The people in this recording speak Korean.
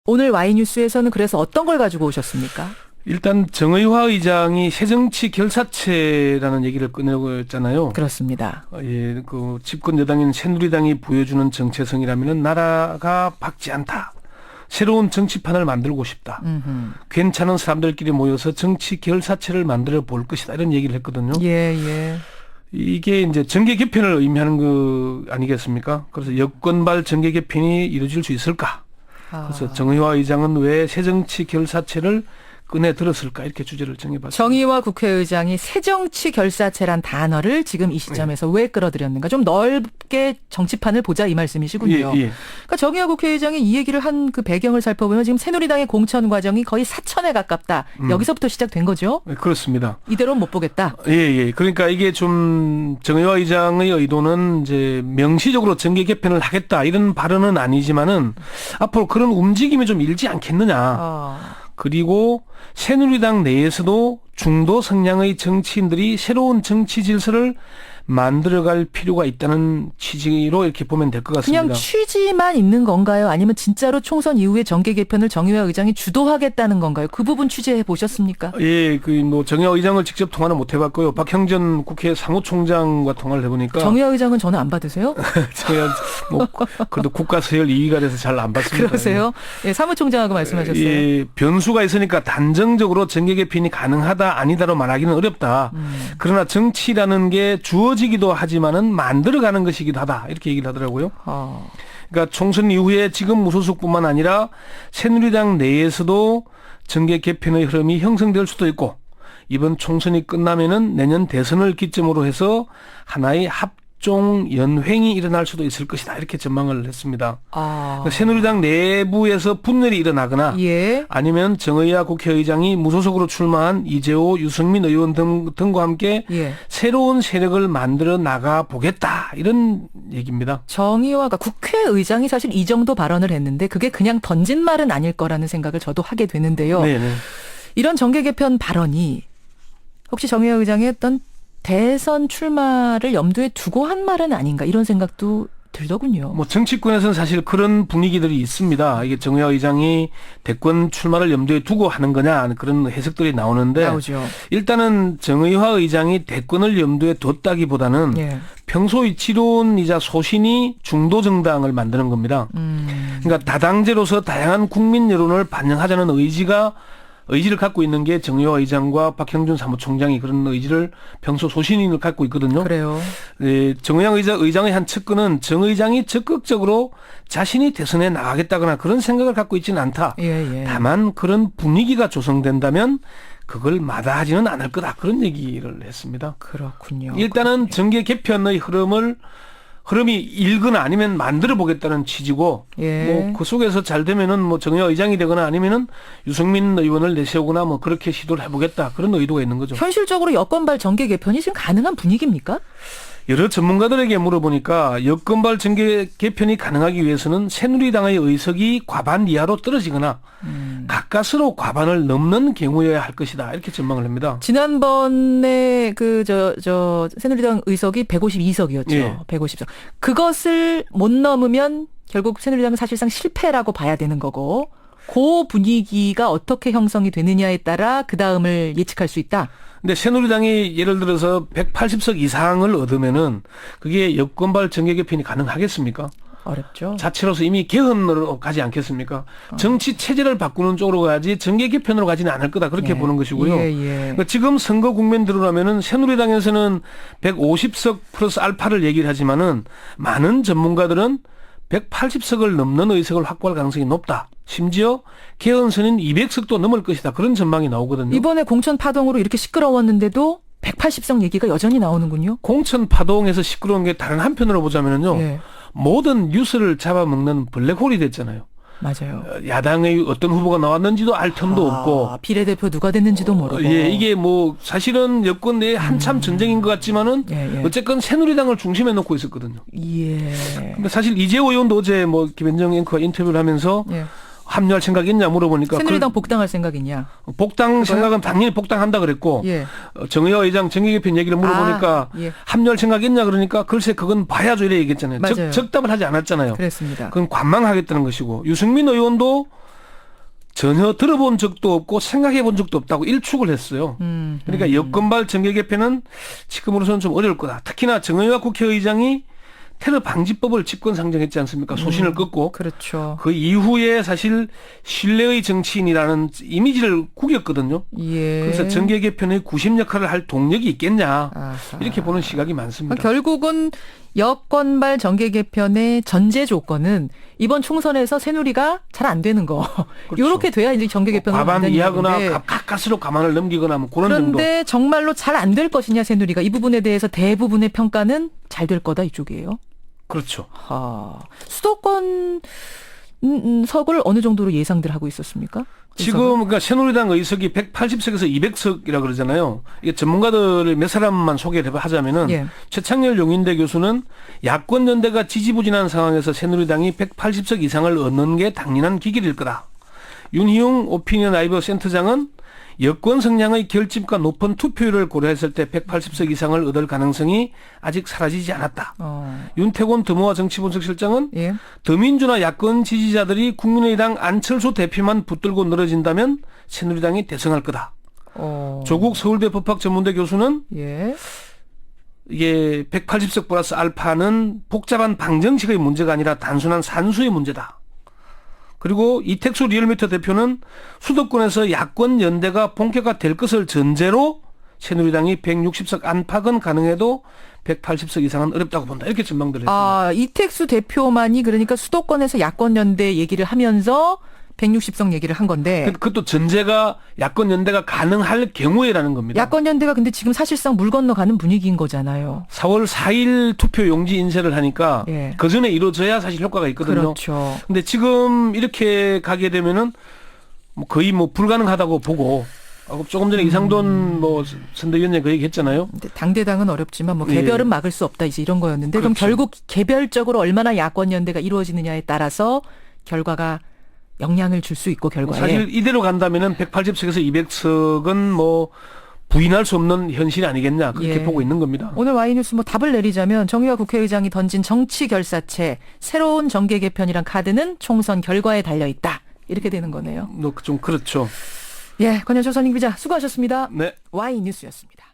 오늘 Y뉴스에서는 그래서 어떤 걸 가지고 오셨습니까? 일단 정의화 의장이 새정치 결사체라는 얘기를 꺼내고 있잖아요. 그렇습니다. 예, 그 집권 여당인 새누리당이 보여주는 정체성이라면은 나라가 밝지 않다. 새로운 정치판을 만들고 싶다. 괜찮은 사람들끼리 모여서 정치 결사체를 만들어 볼 것이다. 이런 얘기를 했거든요. 예, 예. 이게 이제 정계 개편을 의미하는 거 아니겠습니까? 그래서 여권발 정계 개편이 이루어질 수 있을까? 그래서 정의화 의장은 왜 새정치 결사체를 꺼내 들었을까 이렇게 주제를 정해봤습니다. 정의화 국회의장이 새정치 결사체란 단어를 지금 이 시점에서 왜 끌어들였는가? 좀 넓게 정치판을 보자 이 말씀이시군요. 예, 예. 그러니까 정의화 국회의장이 이 얘기를 한 그 배경을 살펴보면 지금 새누리당의 공천 과정이 거의 사천에 가깝다. 여기서부터 시작된 거죠? 네, 그렇습니다. 이대로는 못 보겠다. 예, 예. 그러니까 이게 좀 정의화 의장의 의도는 이제 명시적으로 정계 개편을 하겠다 이런 발언은 아니지만은 앞으로 그런 움직임이 좀 일지 않겠느냐. 그리고 새누리당 내에서도 중도 성향의 정치인들이 새로운 정치 질서를 만들어갈 필요가 있다는 취지로 이렇게 보면 될 것 같습니다. 그냥 취지만 있는 건가요? 아니면 진짜로 총선 이후에 정계 개편을 정의화 의장이 주도하겠다는 건가요? 그 부분 취재해 보셨습니까? 예, 그 뭐 정의화 의장을 직접 통화는 못 해봤고요. 박형전 국회 사무총장과 통화를 해보니까 정의화 의장은 전화 안 받으세요? 제가 뭐 그래도 국가 서열 2위가 돼서 잘 안 받습니다. 그러세요? 예, 사무총장하고 말씀하셨어요. 예, 변수가 있으니까 단정적으로 정계 개편이 가능하다 아니다로 말하기는 어렵다. 그러나 정치라는 게 주어지기도 하지만은 만들어가는 것이기도 하다. 이렇게 얘기를 하더라고요. 그러니까 총선 이후에 지금 무소속뿐만 아니라 새누리당 내에서도 정계 개편의 흐름이 형성될 수도 있고 이번 총선이 끝나면은 내년 대선을 기점으로 해서 하나의 합종 연횡이 일어날 수도 있을 것이다. 이렇게 전망을 했습니다. 그러니까 새누리당 내부에서 분열이 일어나거나 예. 아니면 정의화 국회의장이 무소속으로 출마한 이재호, 유승민 의원 등과 함께 예. 새로운 세력을 만들어 나가 보겠다. 이런 얘기입니다. 정의화가 국회의장이 사실 이 정도 발언을 했는데 그게 그냥 던진 말은 아닐 거라는 생각을 저도 하게 되는데요. 네네. 이런 정계 개편 발언이 혹시 정의화 의장이 했던 대선 출마를 염두에 두고 한 말은 아닌가 이런 생각도 들더군요. 뭐 정치권에서는 사실 그런 분위기들이 있습니다. 이게 정의화 의장이 대권 출마를 염두에 두고 하는 거냐 그런 해석들이 나오는데 나오죠. 일단은 정의화 의장이 대권을 염두에 뒀다기보다는 예. 평소의 지론이자 소신이 중도 정당을 만드는 겁니다. 그러니까 다당제로서 다양한 국민 여론을 반영하자는 의지를 갖고 있는 게 정의화 의장과 박형준 사무총장이 그런 의지를 평소 소신을 갖고 있거든요. 그래요. 네, 정의화 의장의 한 측근은 정 의장이 적극적으로 자신이 대선에 나가겠다거나 그런 생각을 갖고 있지는 않다. 예, 예. 다만 그런 분위기가 조성된다면 그걸 마다하지는 않을 거다. 그런 얘기를 했습니다. 그렇군요. 일단은 정계 개편의 흐름이 일거나 아니면 만들어 보겠다는 취지고, 예. 뭐 그 속에서 잘 되면은 뭐 정의화 의장이 되거나 아니면은 유승민 의원을 내세우거나 뭐 그렇게 시도를 해보겠다 그런 의도가 있는 거죠. 현실적으로 여권발 정계 개편이 지금 가능한 분위기입니까? 여러 전문가들에게 물어보니까 여권발 정계 개편이 가능하기 위해서는 새누리당의 의석이 과반 이하로 떨어지거나 가까스로 과반을 넘는 경우여야 할 것이다 이렇게 전망을 합니다. 지난번에 새누리당 의석이 152석이었죠. 예. 150석. 그것을 못 넘으면 결국 새누리당은 사실상 실패라고 봐야 되는 거고 그 분위기가 어떻게 형성이 되느냐에 따라 그 다음을 예측할 수 있다. 근데 새누리당이 예를 들어서 180석 이상을 얻으면은 그게 여권발 정계 개편이 가능하겠습니까? 어렵죠. 자체로서 이미 개헌으로 가지 않겠습니까? 정치 체제를 바꾸는 쪽으로 가지 정계 개편으로 가지는 않을 거다 그렇게 예. 보는 것이고요. 예, 예. 그러니까 지금 선거 국면 들어가면은 새누리당에서는 150석 플러스 알파를 얘기를 하지만은 많은 전문가들은 180석을 넘는 의석을 확보할 가능성이 높다. 심지어 개헌선인 200석도 넘을 것이다. 그런 전망이 나오거든요. 이번에 공천 파동으로 이렇게 시끄러웠는데도 180석 얘기가 여전히 나오는군요. 공천 파동에서 시끄러운 게 다른 한편으로 보자면요. 예. 모든 뉴스를 잡아먹는 블랙홀이 됐잖아요. 맞아요. 야당의 어떤 후보가 나왔는지도 알 틈도 없고. 비례대표 누가 됐는지도 모르고. 예, 이게 뭐 사실은 여권 내에 한참 전쟁인 것 같지만은 예, 예. 어쨌건 새누리당을 중심에 놓고 있었거든요. 예. 근데 사실 이재호 의원도 어제 뭐 김현정 앵커가 인터뷰를 하면서 예. 합류할 생각이 있냐 물어보니까 새누리당 복당할 생각 있냐? 복당 생각은 당연히 복당한다 그랬고 예. 정의화 의장 정계 개편 얘기를 물어보니까 예. 합류할 생각이 있냐 그러니까 글쎄 그건 봐야죠 이래 얘기했잖아요. 맞아요. 적답을 하지 않았잖아요. 그랬습니다. 그건 관망하겠다는 것이고 유승민 의원도 전혀 들어본 적도 없고 생각해 본 적도 없다고 일축을 했어요. 그러니까 여권발 정계 개편은 지금으로서는 좀 어려울 거다. 특히나 정의학 국회의장이 테러 방지법을 집권 상정했지 않습니까? 소신을 끊고. 그렇죠. 그 이후에 사실 신뢰의 정치인이라는 이미지를 구겼거든요. 예. 그래서 정계 개편의 구심 역할을 할 동력이 있겠냐. 아하. 이렇게 보는 시각이 많습니다. 결국은 여권발 정계 개편의 전제 조건은 이번 총선에서 새누리가 잘 안 되는 거. 그렇죠. 이렇게 돼야 이제 정계 개편을 과반 이하거나 건데. 가까스로 가만을 넘기거나 뭐 그런 정도. 그런데 정말로 잘 안 될 것이냐 새누리가 이 부분에 대해서 대부분의 평가는 잘 될 거다 이쪽이에요. 그렇죠. 수도권 석을 어느 정도로 예상들 하고 있었습니까? 지금 그러니까 새누리당 의석이 180석에서 200석이라 그러잖아요. 이게 전문가들을 몇 사람만 소개를 하자면은 예. 최창렬 용인대 교수는 야권 연대가 지지부진한 상황에서 새누리당이 180석 이상을 얻는 게 당연한 기길일 거다. 윤희용 오피니언 라이브 센터장은 여권 성향의 결집과 높은 투표율을 고려했을 때 180석 이상을 얻을 가능성이 아직 사라지지 않았다. 윤태곤 더모아 정치분석실장은 예. 더민주나 야권 지지자들이 국민의당 안철수 대표만 붙들고 늘어진다면 새누리당이 대승할 거다. 조국 서울대 법학전문대 교수는 예. 이게 180석 플러스 알파는 복잡한 방정식의 문제가 아니라 단순한 산수의 문제다. 그리고 이택수 리얼미터 대표는 수도권에서 야권 연대가 본격화될 것을 전제로 새누리당이 160석 안팎은 가능해도 180석 이상은 어렵다고 본다. 이렇게 전망들 했습니다. 이택수 대표만이 그러니까 수도권에서 야권 연대 얘기를 하면서 160석 얘기를 한 건데. 그것도 전제가 야권 연대가 가능할 경우에라는 겁니다. 야권 연대가 근데 지금 사실상 물 건너가는 분위기인 거잖아요. 4월 4일 투표 용지 인쇄를 하니까 예. 그 전에 이루어져야 사실 효과가 있거든요. 그렇죠. 근데 지금 이렇게 가게 되면은 뭐 거의 뭐 불가능하다고 보고 조금 전에 이상돈 뭐 선대위원장 그 얘기 했잖아요. 근데 당대당은 어렵지만 뭐 예. 개별은 막을 수 없다 이제 이런 거였는데 그럼 그렇죠. 결국 개별적으로 얼마나 야권 연대가 이루어지느냐에 따라서 결과가 영향을 줄 수 있고 결과에. 사실 이대로 간다면은 180석에서 200석은 뭐 부인할 수 없는 현실이 아니겠냐 그렇게 예. 보고 있는 겁니다. 오늘 와이뉴스 뭐 답을 내리자면 정의화 국회의장이 던진 정치 결사체 새로운 정계 개편이란 카드는 총선 결과에 달려 있다. 이렇게 되는 거네요. 좀 그렇죠. 예, 권현철 선임 기자 수고하셨습니다. 네. 와이뉴스였습니다.